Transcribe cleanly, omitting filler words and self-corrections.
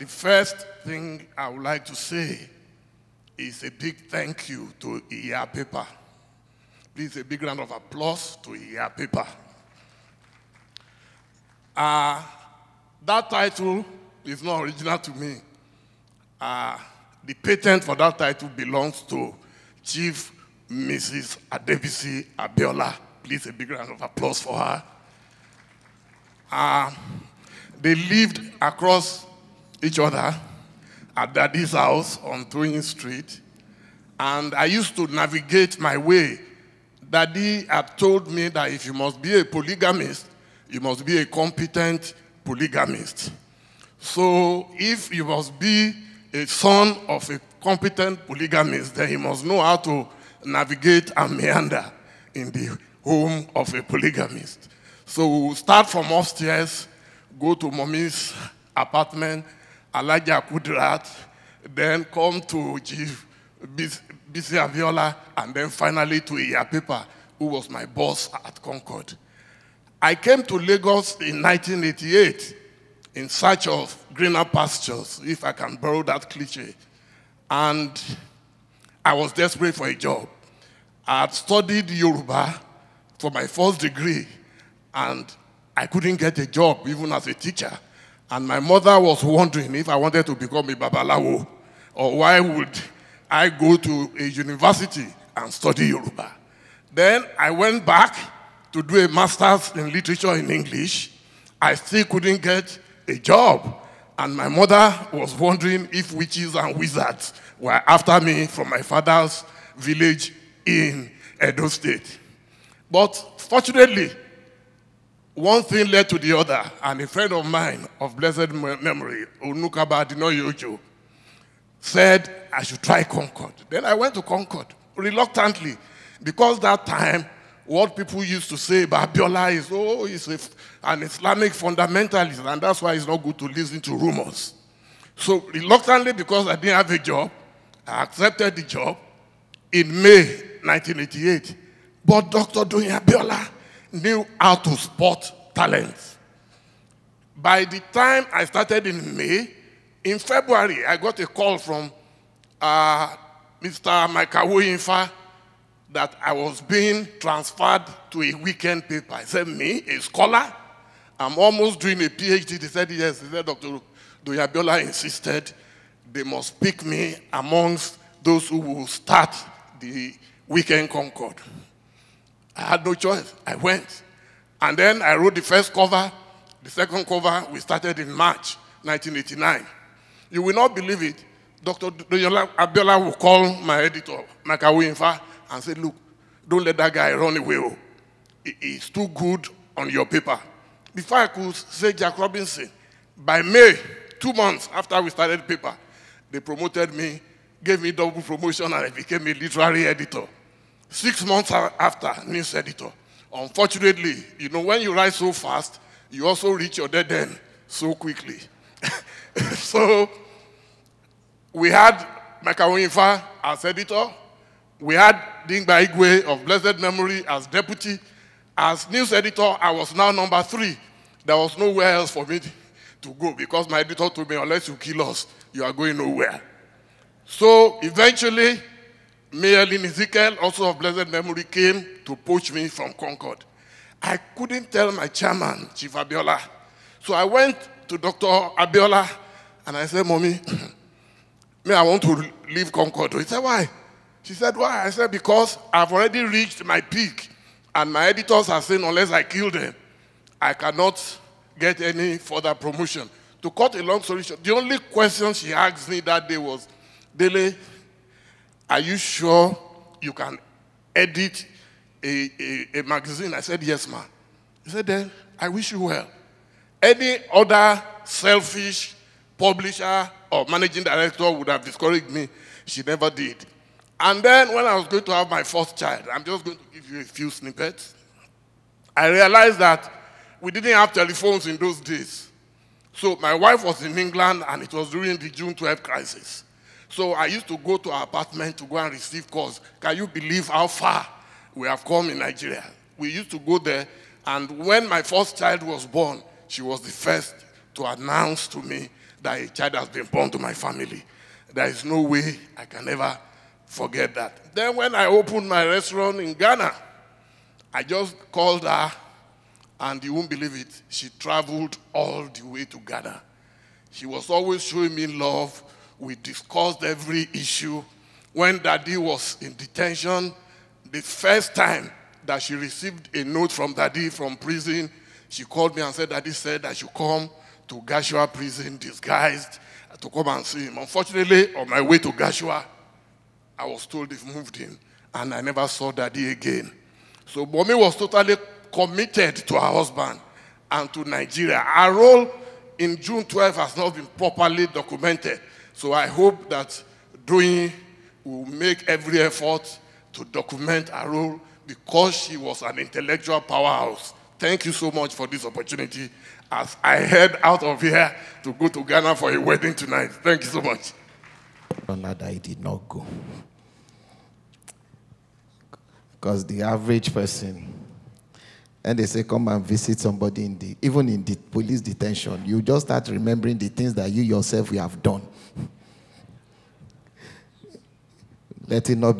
The first thing I would like to say is a big thank you to ER Paper. Please, a big round of applause to ER Paper. That title is not original to me. The patent for that title belongs to Chief Mrs. TVC Abiola. Please, a big round of applause for her. They lived across each other at Daddy's house on Doyin Street, and I used to navigate my way. Daddy had told me that if you must be a polygamist, you must be a competent polygamist. So if you must be a son of a competent polygamist, then you must know how to navigate and meander in the home of a polygamist. So we'll start from upstairs, go to mommy's apartment, Alaja Kudrat, then come to Chief TVC Abiola, and then finally to ER Paper, who was my boss at Concord. I came to Lagos in 1988 in search of greener pastures, if I can borrow that cliche. And I was desperate for a job. I had studied Yoruba for my first degree, and I couldn't get a job even as a teacher. And my mother was wondering if I wanted to become a babalawo, or why would I go to a university and study Yoruba. Then I went back to do a master's in literature in English. I still couldn't get a job. And my mother was wondering if witches and wizards were after me from my father's village in Edo State. But fortunately, one thing led to the other, and a friend of mine of blessed memory, Onukaba Adinoyojo, said I should try Concord. Then I went to Concord, reluctantly, because that time, what people used to say about Abiola is, oh, he's an Islamic fundamentalist, and that's why it's not good to listen to rumors. So reluctantly, because I didn't have a job, I accepted the job in May 1988. But Dr. Doyin Abiola knew how to spot talents. By the time I started in May, in February, I got a call from Mr. Makawoyinfa that I was being transferred to a weekend paper. I said, me, a scholar? I'm almost doing a PhD. They said, yes. They said, Dr. Doyin Abiola insisted they must pick me amongst those who will start the weekend Concord. I had no choice. I went. And then I wrote the first cover. The second cover, we started in March 1989. You will not believe it. Dr. Doyin Abiola will call my editor, Makawoyinfa, and say, look, don't let that guy run away. He's too good on your paper. Before I could say Jack Robinson, by May, 2 months after we started the paper, they promoted me, gave me double promotion, and I became a literary editor. 6 months after, news editor. Unfortunately, you know, when you write so fast, you also reach your dead end so quickly. So we had Makawoyinfa as editor. We had Dingba Igwe of blessed memory as deputy. As news editor, I was now number 3. There was nowhere else for me to go because my editor told me, unless you kill us, you are going nowhere. So eventually, Mayor Lynn Ezekiel, also of blessed memory, came to poach me from Concord. I couldn't tell my chairman, Chief Abiola. So I went to Dr. Abiola and I said, Mommy, I want to leave Concord. He said, why? She said, why? I said, because I've already reached my peak and my editors are saying unless I kill them, I cannot get any further promotion. To cut a long story short, the only question she asked me that day was, Dele, are you sure you can edit a magazine? I said, yes, ma'am. He said, then I wish you well. Any other selfish publisher or managing director would have discouraged me. She never did. And then when I was going to have my first child, I'm just going to give you a few snippets. I realized that we didn't have telephones in those days. So my wife was in England, and it was during the June 12 crisis. So I used to go to her apartment to go and receive calls. Can you believe how far we have come in Nigeria? We used to go there, and when my first child was born, she was the first to announce to me that a child has been born to my family. There is no way I can ever forget that. Then when I opened my restaurant in Ghana, I just called her, and you won't believe it, she traveled all the way to Ghana. She was always showing me love. We discussed every issue. When Daddy was in detention, the first time that she received a note from Daddy from prison, she called me and said, Daddy said I should come to Gashua prison disguised to come and see him. Unfortunately, on my way to Gashua, I was told they've moved him, and I never saw Daddy again. So Mommy was totally committed to her husband and to Nigeria. Her role in June 12 has not been properly documented. So I hope that Doyin will make every effort to document her role, because she was an intellectual powerhouse. Thank you so much for this opportunity as I head out of here to go to Ghana for a wedding tonight. Thank you so much. I did not go. Because the average person, and they say come and visit somebody even in the police detention, you just start remembering the things that you yourself have done. Let it not be